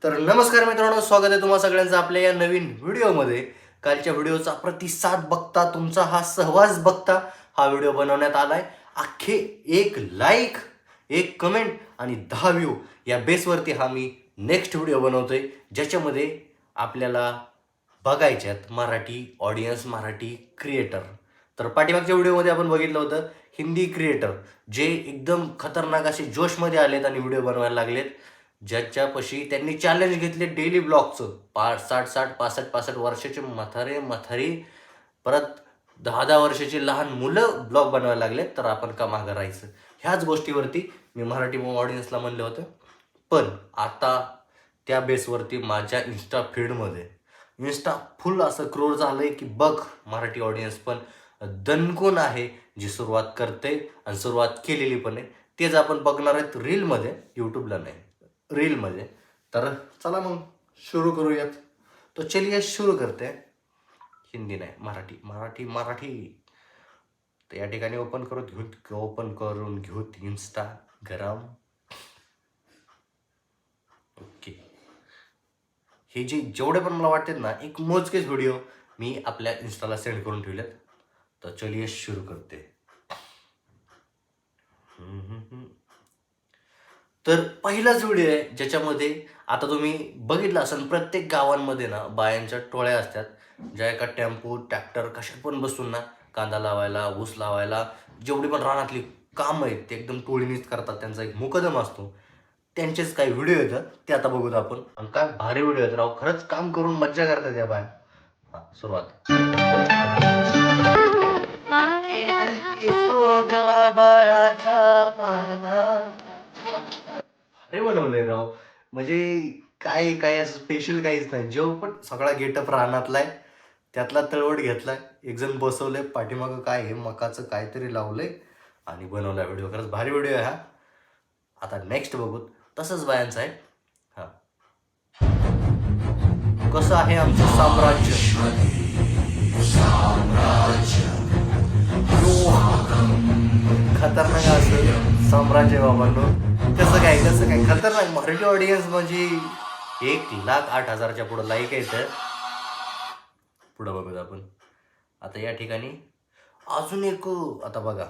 तर नमस्कार मित्रांनो, स्वागत आहे तुम्हा सगळ्यांचं आपल्या या नवीन व्हिडिओमध्ये. कालच्या व्हिडिओचा प्रतिसाद बघता, तुमचा हा सहवास बघता हा व्हिडिओ बनवण्यात आलाय. अख्खे 1 लाईक, 1 कमेंट आणि 10 व्ह्यू या बेसवरती हा मी नेक्स्ट व्हिडिओ बनवतोय, ज्याच्यामध्ये आपल्याला बघायच्यात मराठी ऑडियन्स, मराठी क्रिएटर. तर पाठीमागच्या व्हिडिओमध्ये आपण बघितलं होतं हिंदी क्रिएटर जे एकदम खतरनाक असे जोशमध्ये आलेत आणि व्हिडिओ बनवायला लागलेत, ज्याच्यापाशी त्यांनी चॅलेंज घेतले डेली ब्लॉगचं. 60-60, 65-65 वर्षाचे म्हातारी, परत 10-10 वर्षाची लहान मुलं ब्लॉग बनवायला लागलेत. तर आपण का मागं राहायचं? ह्याच गोष्टीवरती मी मराठी ऑडियन्सला म्हणलं होतं. पण आता त्या बेसवरती माझ्या इन्स्टा फीडमध्ये फुल असं क्रोर झालंय की बघ, मराठी ऑडियन्स पण दणकून आहे, जी सुरुवात करते आणि सुरुवात केलेली पण आहे. तेच आपण बघणार आहेत रीलमध्ये, यूट्यूबला नाही, रीलमध्ये. तर चला मग सुरू करूयात. तो चलिए सुरू करते हैं. हिंदी नाही, मराठी मराठी मराठी. तर या ठिकाणी ओपन करून घेऊत इंस्टाग्राम. ओके. हे जे जेवढे पण मला वाटतात ना, एक मोजकेच व्हिडिओ मी आपल्या इन्स्टाला सेंड करून ठेवलेत. तर चलिए सुरू करते. तर पहिलाच व्हिडिओ आहे ज्याच्यामध्ये आता तुम्ही बघितलं असेल, प्रत्येक गावांमध्ये ना बायांच्या टोळ्या असतात, ज्या एका टेम्पो ट्रॅक्टर कशात पण बसून ना कांदा लावायला, ऊस लावायला, जेवढी पण रानातली कामं आहेत ते एकदम टोळीनीच करतात. त्यांचा एक मुकदम असतो. त्यांचेच काही व्हिडिओ येतात, ते आता बघूत आपण. आणि काय भारी व्हिडिओ आहेत राव, खरंच काम करून मज्जा करतात या बाया. हा, सुरुवात. अरे बनवलंय राव. म्हणजे काय काय असं स्पेशल काहीच नाही. जो पण सगळा गेटअप रानातला आहे, त्यातला तळवट घेतलाय, एक जण बसवलंय पाठीमागं, काय हे मकाचं काहीतरी लावलंय आणि बनवलाय व्हिडिओ. खरंच भारी व्हिडिओ आहे हा. आता नेक्स्ट बघू. तसंच बायांचं आहे. हा, कसं आहे आमचं साम्राज्य. खतरनाक असं साम्राज्य बाबांनो. कसं काय खतरनाक मराठी ऑडियन्स म्हणजे 1,08,000च्या पुढं लाईक येतं. पुढं बघूया आपण. आता या ठिकाणी अजून एक, आता बघा.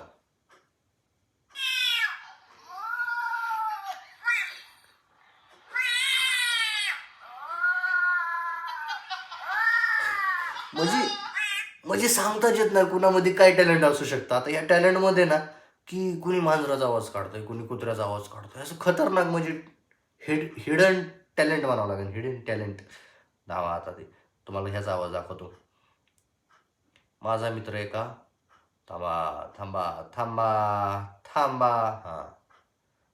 म्हणजे म्हणजे सांगताच येत नाही कुणामध्ये काय टॅलेंट असू शकतं. आता या टॅलेंटमध्ये ना, की कुणी मांजराचा आवाज काढतोय, कुणी कुत्र्याचा आवाज काढतोय, असं खतरनाक म्हणजे हिडन टॅलेंट म्हणावं लागेल. Hidden talent. धावा आता ते तुम्हाला ह्याचा आवाज दाखवतो. माझा मित्र आहे का? थांबा थांबा थांबा थांबा. हा,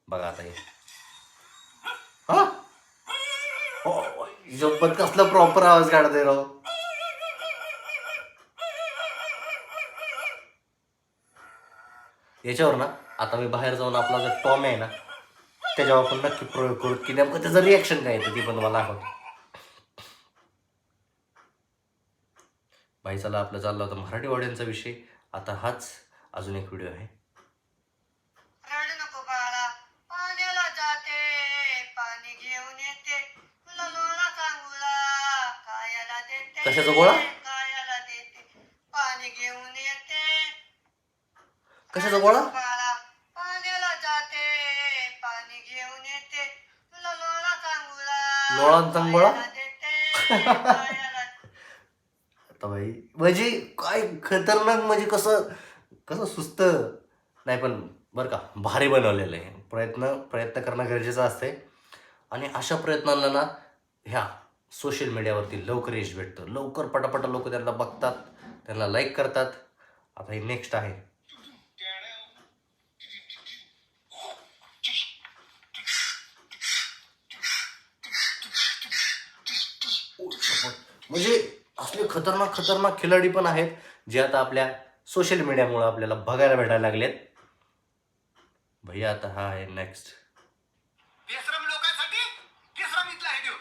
बघा आता हे. हा, जब्बत कसला प्रॉपर आवाज काढतोय राव. याच्यावर ना आता मी बाहेर जाऊन आपला जर टॉम आहे ना, त्याच्यावर आपण नक्की प्रयोग करू की नेमकं त्याचं रिॲक्शन काय येतं, ती पण मला दाखवतो. भाई चला, आपलं चाललं होतं मराठी ऑडियन्सचा विषय. आता हाच अजून एक व्हिडिओ आहे. रडू नको बाळा, पाण्याला जाते, पाणी घेऊन येते, तुला लोला सांगूला, कायाला देते, कशाचा गोळा? कायाला देते, पाणी घेऊन येते. कशाचा रडू गोळा? नको बाळा, पाण्याला जाते, पाणी घेऊन येते, तुला लोला सांगूला, लोळांचा गोळा? कायाला देते, कायाला. आता भाई म्हणजे काय खतरनाक, म्हणजे कसं कसं सुस्त नाही, पण बरं का भारी बनवलेलं आहे. प्रयत्न करणं गरजेचं असते. आणि अशा प्रयत्नांना ना ह्या सोशल मीडियावरती लवकर यश भेटतं, लवकर पटापट लोक त्यांना बघतात, त्यांना लाईक करतात. आता हे नेक्स्ट आहे. म्हणजे असले खतरनाक खतरनाक खिलाडी पण आहेत, जे आता आपल्या सोशल मीडियामुळे आपल्याला बघायला भेटायला लागलेत. भैया आता हा आहे नेक्स्ट. बेश्रम लोकांसाठी बेश्रम इथला आहे देव.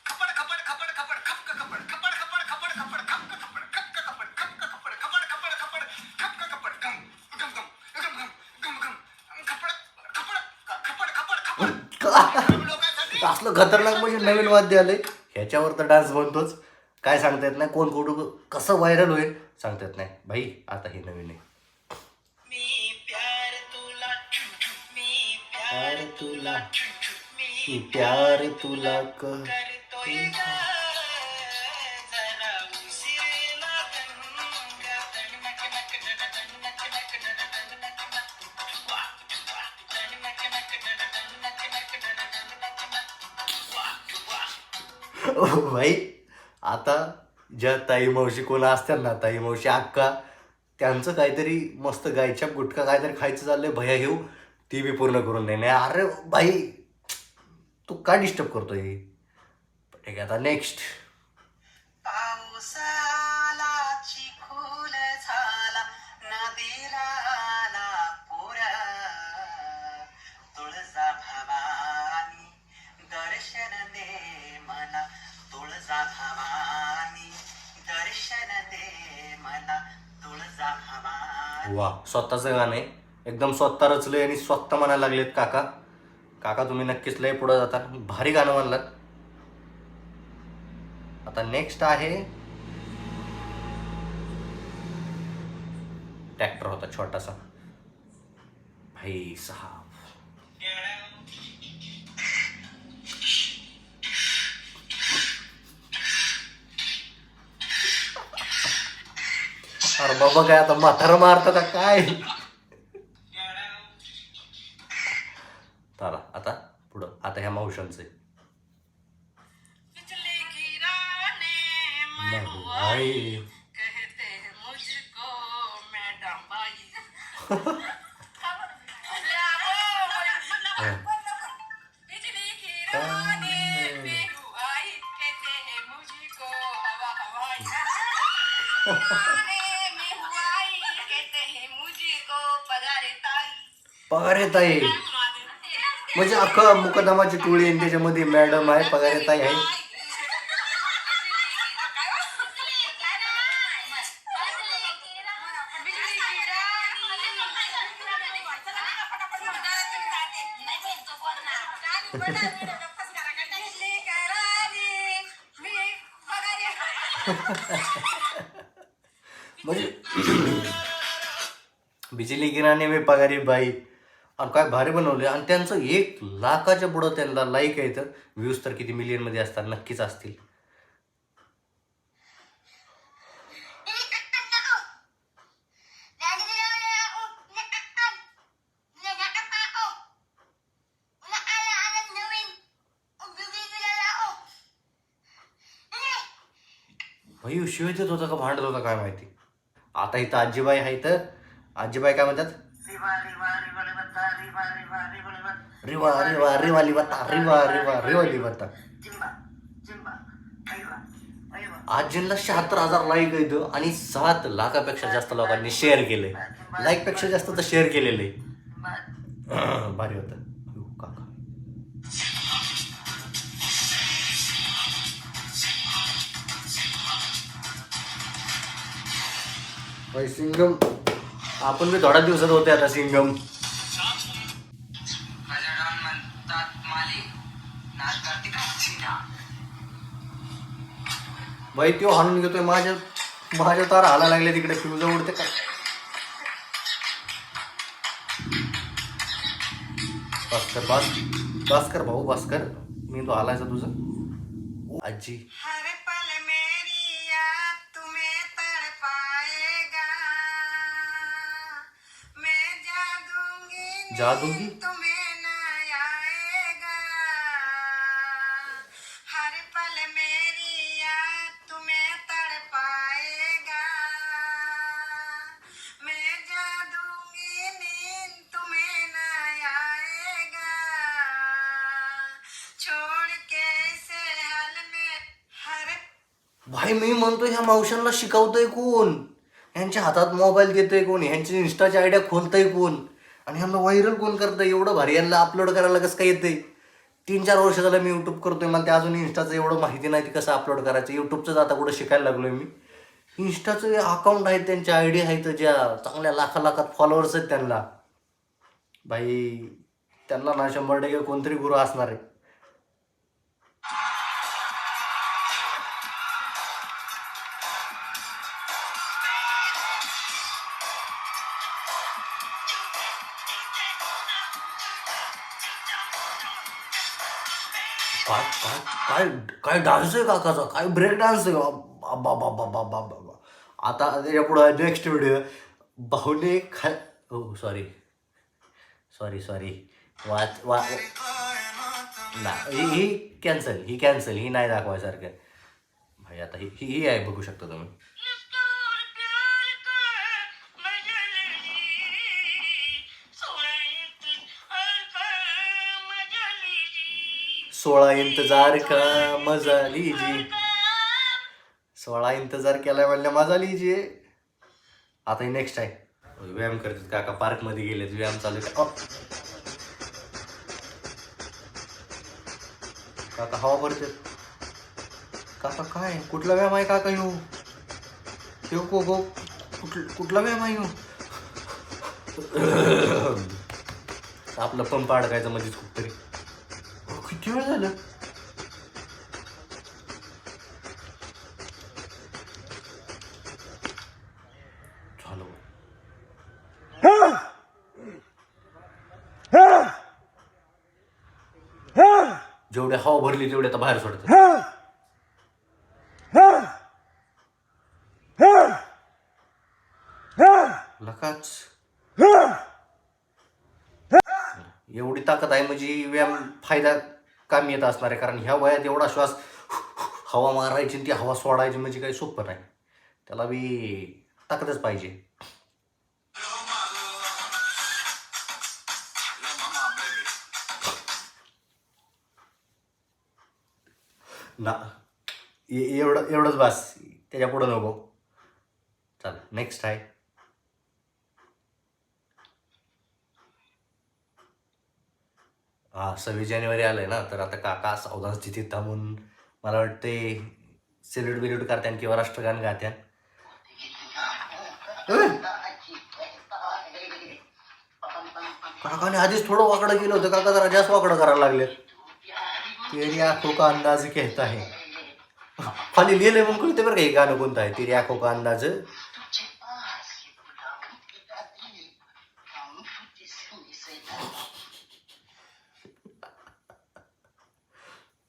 खपड खपड खपड खपड खपक खपड खपड खपड खपड खपड खपक खपड खपक खपड खपक खपड खपड खपड खपड खपक खपड गम गम गम गम गम गम गम खपड खपड खपड खपड खपड. बेश्रम लोकांसाठी असलं इतकं खतरनाक म्हणजे नवीन वाद्य आलंय, ह्याच्यावर तर डान्स बनतोच. काय सांगता येत नाही, कोण कुठं कसं व्हायरल होईल सांगता येत नाही भाई. आता हे नवीन आहे. प्यार तुला, मी प्यार तुला भाई. आता ज्या ताई मावशी कोण असतात ना, ताई मावशी अक्का, त्यांचं काहीतरी मस्त गायच्या गुटखा काहीतरी खायचं चाललंय, भया घेऊ ती बी पूर्ण करून देणे. अरे भाई तू काय डिस्टर्ब करतोय. ठीक आहे, आता नेक्स्ट. पावसाला चिखोल झाला नदीला आला पोरा तुळजा भवानी दर्शन दे मला तुळजा भवानी दर्शन दे मला तुळजा भवानी. वा, स्वतःचं गाणं आहे, एकदम स्वतः रचलंय आणि स्वतः म्हणायला लागलेत काका. काका तुम्ही नक्कीच लय पुढे जाता, भारी गाणं म्हणलात. आता नेक्स्ट आहे ट्रॅक्टर होता छोटासा. भाई साहब अरे बाबा काय आता म्हातारं मारतं का काय. चला आता पुढं, आता ह्या मावशांचं आहे. भाई कहते हैं मुझको मैडम बाई. बिजली की रानी बेरू आई कहते हैं मुझको हवा हवाई. मैं हूँ आई कहते हैं मुझको पगारे ताई. पगार येत आहे म्हणजे अख्खा मुकदमाची टोळी आणि त्याच्यामध्ये मॅडम आहे, पगार येत आहे. म्हणजे बिजली गिराने मी पगारी बाई. आणि काय भारी बनवले. आणि त्यांचं 1,00,000च्या पुढं त्यांना लाईक आहे, तर व्ह्यूज तर किती मिलियनमध्ये असतात, नक्कीच असतील. भाई शिवाय देत होता का भांडत होता काय माहिती. आता इथं आजीबाई आहे, तर आजीबाई काय म्हणतात, रिवा रिवा रिवाली बत्ता रिवा रिवा रिवाली बत्ता. आजींना 76,000 लाईक आहेत आणि 7,00,000पेक्षा जास्त लोकांनी शेअर केलंय. लाईक पेक्षा जास्त तर शेअर केलेलं आहे. भारी होतं काका. भाई सिंगम, आपण बी थोड्या दिवसात होते आता सिंगम. भाई तो हाणून घेतोय, माझ्या तार हाला लागले तिकडे, फ्यूज उडते का. भास्कर भास्कर भाऊ भास्कर, मी तो हालायचा तुझं. आजी हर पल मेरी याद तुम्हें तड़पाएगा. मैं जादूंगी जादूंगी तुम्हें न आएगा. हर पल मेरी याद तुम्हें तड़पाएगा. मैं जादूंगी नींद तुम्हें न आएगा. छोड़ के इसे हाल में हर. भाई मी म्हणतो ह्या मावशांना शिकवतोय कोण, ह्यांच्या हातात मोबाईल देतोय कोण, ह्यांची इंस्टाची आयडिया खोलतंय कोण, आणि ह्यांना व्हायरल कोण करतंय एवढं भारी. यांना अपलोड करायला कसं काय येतंय. 3-4 वर्ष झालं मी यूट्यूब करतोय, मला ते अजून इंस्टाचं एवढं माहिती नाही, ती कसं अपलोड करायचं. यूट्यूबचं आता कुठं शिकायला लागलोय मी. इंस्टाचं अकाउंट आहेत, त्यांच्या आयडी आहेत, ज्या चांगल्या लाखात फॉलोअर्स आहेत त्यांना. भाई त्यांना ना 100% कोणतरी गुरु असणार आहे. काय काय काय काय डान्स आहे काकाचा, काय ब्रेक डान्स आहे. अब्बा. आता त्याच्या पुढं नेक्स्ट व्हिडिओ बाहुले हो सॉरी वाच वा नाही ही कॅन्सल ही नाही दाखवायसारखं. भाई आता ही आहे, बघू शकता तुम्ही. सोळा इंतजार का मजा लीजिए, 16 इंतजार केला म्हणल्या मजा लीजिए. आता ही नेक्स्ट आहे. व्यायाम करतात काका, पार्क मध्ये गेलेत, व्यायाम चालू आहे. काका हवा भरतात. काका काय कुठला व्यायाम आहे काका येऊ कुठला व्यायाम आहे येऊ. आपलं पंप अडकायचं म्हणजे खूप तरी. किती वेळ झालं. झालं जेवढे हवा भरली तेवढे आता बाहेर सोडतात. लकाच एवढी ताकद आहे म्हणजे व्यायाम फायदा कामी येत असणार आहे. कारण ह्या वयात एवढा श्वास हवा मारायची आणि ती हवा सोडायची म्हणजे काही सोपं नाही. त्याला बी ताकदच पाहिजे ना. एवढंच बस, त्याच्या पुढं नको. चल नेक्स्ट आहे. हा 26 जानेवारी आलंय ना, तर आता काका सावधान स्थितीत थांबून मला वाटते सेल्यूट करत्यान किंवा राष्ट्रगान गात्यान. काकाने आधीच थोडं वाकडं केलं होतं, काका जरा जास्त वाकडं करायला लागले. तेरी आंखों का अंदाज कहता है. खाली लिहिलंय मग कळते बरं का हे गाणं कोणतं आहे. तेरी आंखों का अंदाज.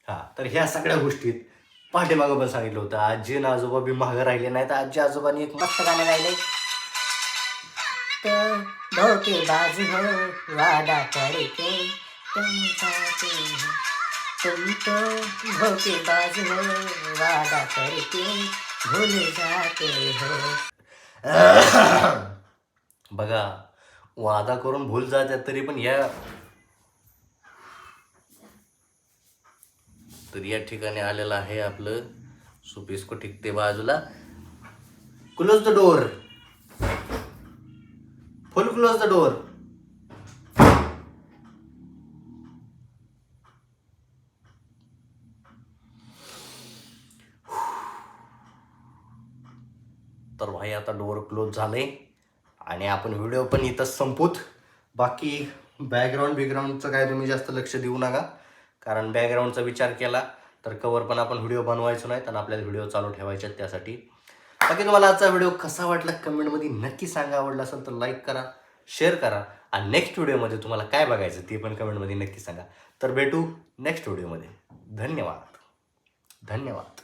हा तर ह्या सगळ्या गोष्टीत पाठीमागं पण सांगितलं होतं. आजी आणि आजोबा बी मागं राहिले नाही, तर आजी आजोबांनी एक मस्त गाणं गायलंय. धोकेबाज हो वादा करके तुम जाते हो, तुम तो धोकेबाज हो वादा करके भूल जाते हो. बघा वादा करून भूल जातात तरी पण या ठिकाणी आलेलं आहे आपलं सुपिस्को टिकते बाजूला. Close the door, full close the door. तर भाई आता डोअर क्लोज झाले आणि आपण व्हिडिओ पण इथं संपूत. बाकी बॅकग्राऊंडचं काय तुम्ही जास्त लक्ष देऊ नका, कारण बॅकग्राऊंडचा विचार केला तर कवर पण आपण व्हिडिओ बनवायचो नाही, तर आपल्याला व्हिडिओ चालू ठेवायचे त्यासाठी. बाकी तुम्हाला आजचा व्हिडिओ कसा वाटला कमेंटमध्ये नक्की सांगा. आवडला असेल तर लाईक करा, शेअर करा आणि नेक्स्ट व्हिडिओमध्ये तुम्हाला काय बघायचं ते पण कमेंटमध्ये नक्की सांगा. तर भेटू नेक्स्ट व्हिडिओमध्ये. धन्यवाद.